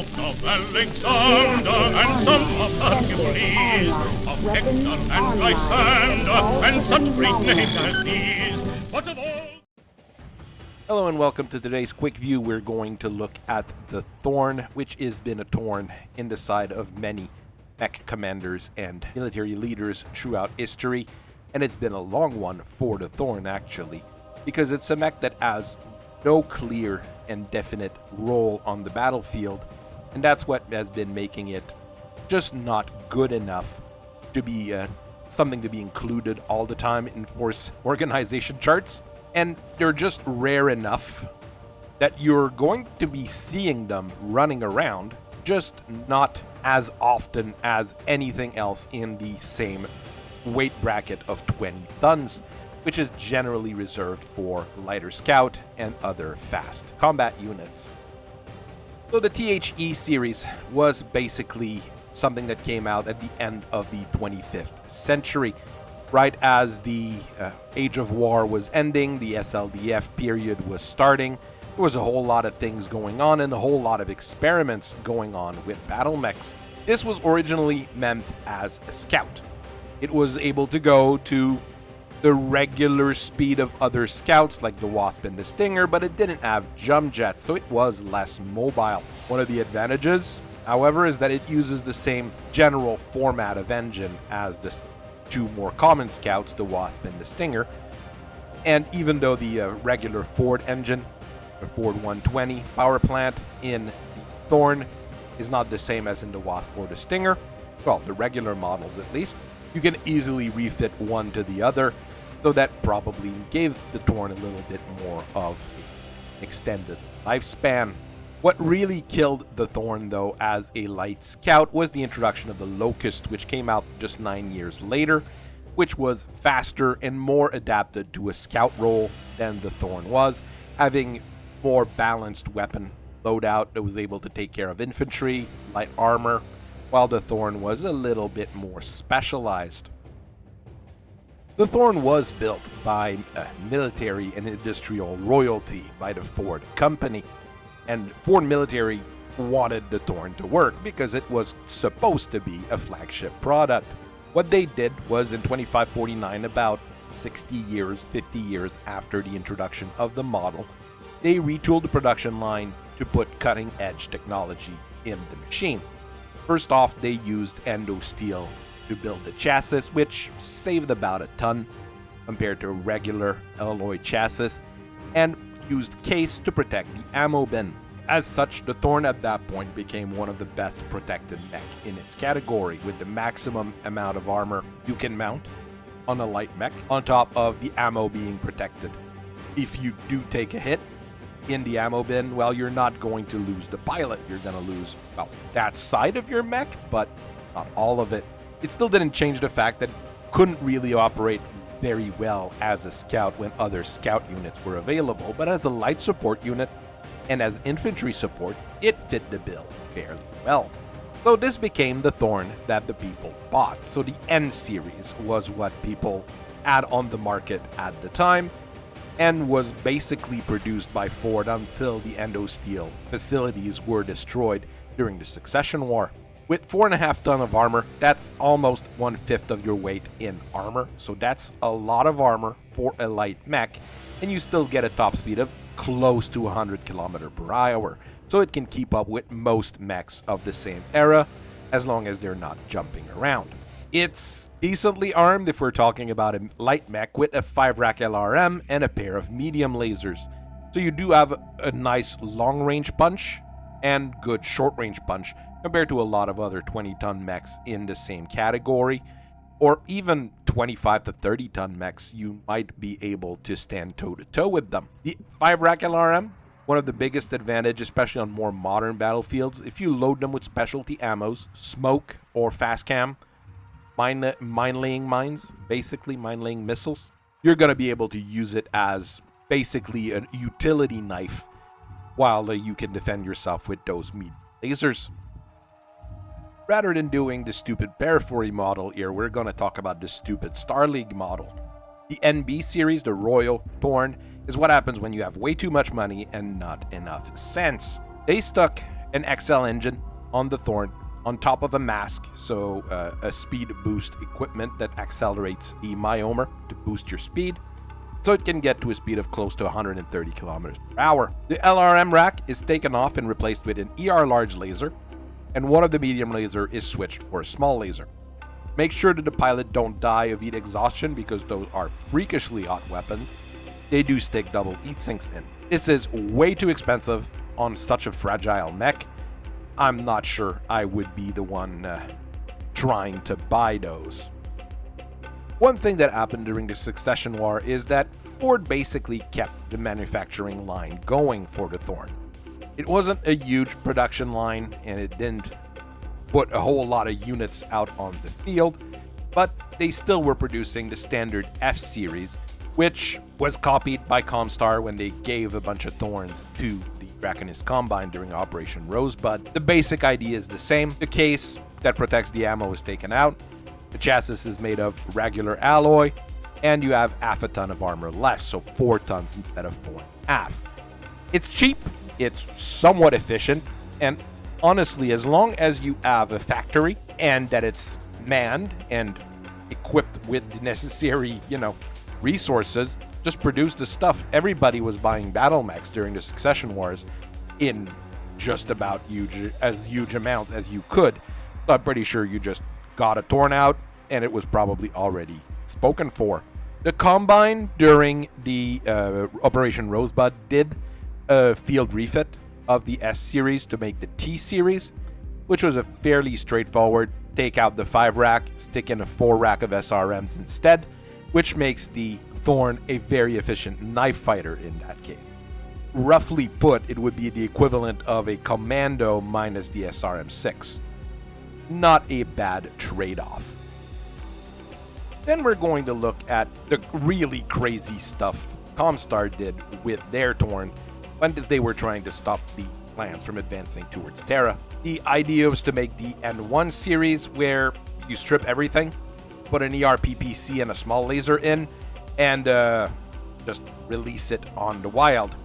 of Alexander, and some of Hercules, of Hector and Lysander, and such great names as these. But of all... Hello and welcome to today's quick view. We're going to look at the Thorn, which has been a thorn in the side of many mech commanders and military leaders throughout history. And it's been a long one for the Thorn, actually, because it's a mech that has no clear and definite role on the battlefield, and that's what has been making it just not good enough to be something to be included all the time in force organization charts. And they're just rare enough that you're going to be seeing them running around, just not as often as anything else in the same weight bracket of 20 tons, which is generally reserved for lighter scout and other fast combat units. So the THE series was basically something that came out at the end of the 25th century. Right as the Age of War was ending, the SLDF period was starting. There was a whole lot of things going on and a whole lot of experiments going on with Battlemechs. This was originally meant as a scout. It was able to go to the regular speed of other scouts like the Wasp and the Stinger, but it didn't have jump jets, so it was less mobile. One of the advantages, however, is that it uses the same general format of engine as the two more common scouts, the Wasp and the Stinger. And even though the regular Ford engine, the Ford 120 power plant in the Thorn is not the same as in the Wasp or the Stinger, well, the regular models at least, you can easily refit one to the other, so that probably gave the Thorn a little bit more of an extended lifespan. What really killed the Thorn, though, as a light scout was the introduction of the Locust, which came out just 9 years later, which was faster and more adapted to a scout role than the Thorn was, having more balanced weapon loadout that was able to take care of infantry, light armor, while the Thorn was a little bit more specialized. The Thorn was built by military and industrial royalty by the Ford company, and Ford military wanted the Thorn to work because it was supposed to be a flagship product. What they did was in 2549, about 50 years after the introduction of the model, they retooled the production line to put cutting-edge technology in the machine. First off, they used endo steel to build the chassis, which saved about a ton compared to a regular alloy chassis, and used case to protect the ammo bin. As such, the Thorn at that point became one of the best protected mech in its category, with the maximum amount of armor you can mount on a light mech, on top of the ammo being protected. If you do take a hit in the ammo bin, well, you're not going to lose the pilot. You're going to lose, well, that side of your mech, but not all of it. It still didn't change the fact that it couldn't really operate very well as a scout when other scout units were available, but as a light support unit and as infantry support, it fit the bill fairly well. So this became the Thorn that the people bought. So the N series was what people had on the market at the time, and was basically produced by Ford until the endo steel facilities were destroyed during the Succession War. With 4.5 tons of armor, that's almost 1/5 of your weight in armor, so that's a lot of armor for a light mech, and you still get a top speed of close to 100 km/h, so it can keep up with most mechs of the same era, as long as they're not jumping around. It's decently armed if we're talking about a light mech with a 5-rack LRM and a pair of medium lasers, so you do have a nice long-range punch and good short-range punch, compared to a lot of other 20-ton mechs in the same category, or even 25 to 30-ton mechs. You might be able to stand toe-to-toe with them. The 5-rack LRM, one of the biggest advantages, especially on more modern battlefields, if you load them with specialty ammos, smoke or fast cam, mine-laying mines, basically mine-laying missiles, you're going to be able to use it as basically a utility knife, while you can defend yourself with those medium lasers. Rather than doing the stupid Periphery model here, we're going to talk about the stupid Star League model. The NB series, the Royal Thorn, is what happens when you have way too much money and not enough sense. They stuck an XL engine on the Thorn on top of a mask, so a speed boost equipment that accelerates the myomer to boost your speed, so it can get to a speed of close to 130 kilometers per hour. The LRM rack is taken off and replaced with an ER large laser, and one of the medium laser is switched for a small laser. Make sure that the pilot don't die of heat exhaustion because those are freakishly hot weapons. They do stick double heat sinks in. This is way too expensive on such a fragile mech. I'm not sure I would be the one trying to buy those. One thing that happened during the Succession War is that Ford basically kept the manufacturing line going for the Thorn. It wasn't a huge production line and it didn't put a whole lot of units out on the field, but they still were producing the standard F-Series, which was copied by Comstar when they gave a bunch of Thorns to the Draconis Combine during Operation Rosebud. The basic idea is the same. The case that protects the ammo is taken out, the chassis is made of regular alloy, and you have half a ton of armor less, so 4 tons instead of 4.5. It's cheap, it's somewhat efficient, and honestly, as long as you have a factory and that it's manned and equipped with the necessary, resources, just produce the stuff. Everybody was buying Battlemechs during the Succession Wars in just about huge amounts as you could. So I'm pretty sure you just got a Thorn out and it was probably already spoken for. The Combine during the Operation Rosebud did a field refit of the S-Series to make the T-Series, which was a fairly straightforward take out the 5 rack, stick in a 4 rack of SRMs instead, which makes the Thorn a very efficient knife fighter in that case. Roughly put, it would be the equivalent of a Commando minus the SRM-6. Not a bad trade-off. Then we're going to look at the really crazy stuff Comstar did with their Thorn when they were trying to stop the plans from advancing towards Terra. The idea was to make the N1 series where you strip everything, put an ERPPC and a small laser in, and just release it on the wild.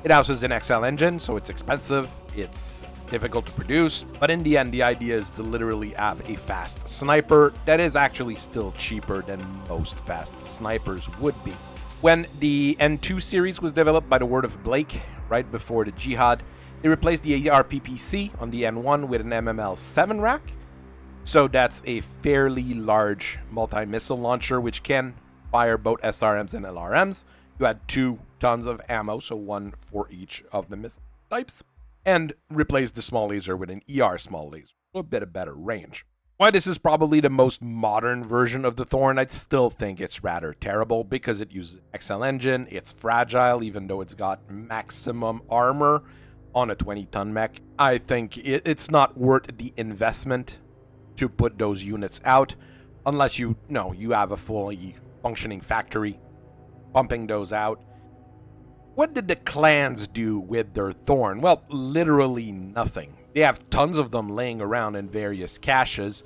It houses an XL engine, so it's expensive, it's difficult to produce, but in the end, the idea is to literally have a fast sniper that is actually still cheaper than most fast snipers would be. When the N2 series was developed by the word of Blake, right before the Jihad, they replaced the ERPPC on the N1 with an MML-7 rack. So that's a fairly large multi-missile launcher which can fire both SRMs and LRMs. You had 2 tons of ammo, so 1 for each of the missile types, and replaced the small laser with an ER small laser, so a bit of better range. While this is probably the most modern version of the Thorn, I'd still think it's rather terrible because it uses an XL engine, it's fragile even though it's got maximum armor on a 20-ton mech. I think it's not worth the investment to put those units out unless you have a fully functioning factory pumping those out. What did the clans do with their Thorn? Well, literally nothing. They have tons of them laying around in various caches,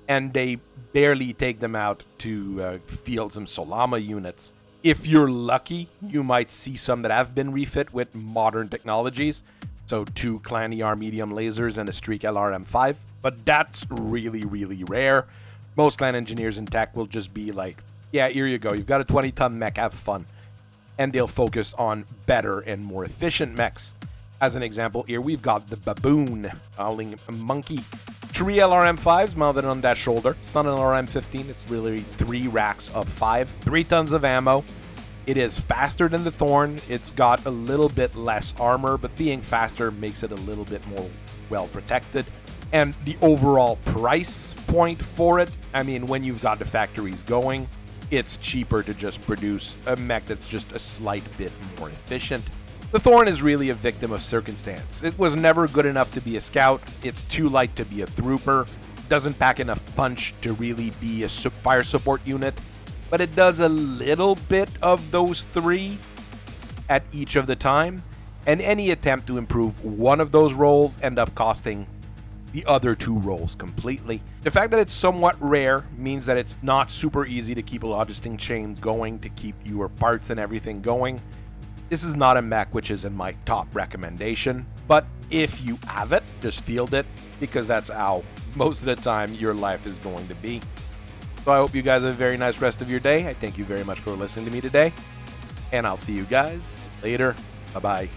and they barely take them out to field some Solama units. If you're lucky, you might see some that have been refit with modern technologies, so 2 Clan ER medium lasers and a Streak LRM-5, but that's really, really rare. Most Clan engineers in tech will just be like, yeah, here you go, you've got a 20-ton mech, have fun. And they'll focus on better and more efficient mechs. As an example, here we've got the Baboon, Howling Monkey. 3 LRM-5s mounted on that shoulder. It's not an LRM-15, it's really 3 racks of 5. 3 tons of ammo. It is faster than the Thorn. It's got a little bit less armor, but being faster makes it a little bit more well protected. And the overall price point for it, I mean, when you've got the factories going, it's cheaper to just produce a mech that's just a slight bit more efficient. The Thorn is really a victim of circumstance. It was never good enough to be a scout, it's too light to be a trooper, doesn't pack enough punch to really be a fire support unit, but it does a little bit of those 3 at each of the time, and any attempt to improve one of those roles end up costing the other 2 roles completely. The fact that it's somewhat rare means that it's not super easy to keep a logistic chain going to keep your parts and everything going. This is not a mech which is in my top recommendation, but if you have it, just field it, because that's how most of the time your life is going to be. So I hope you guys have a very nice rest of your day. I thank you very much for listening to me today, and I'll see you guys later. Bye-bye.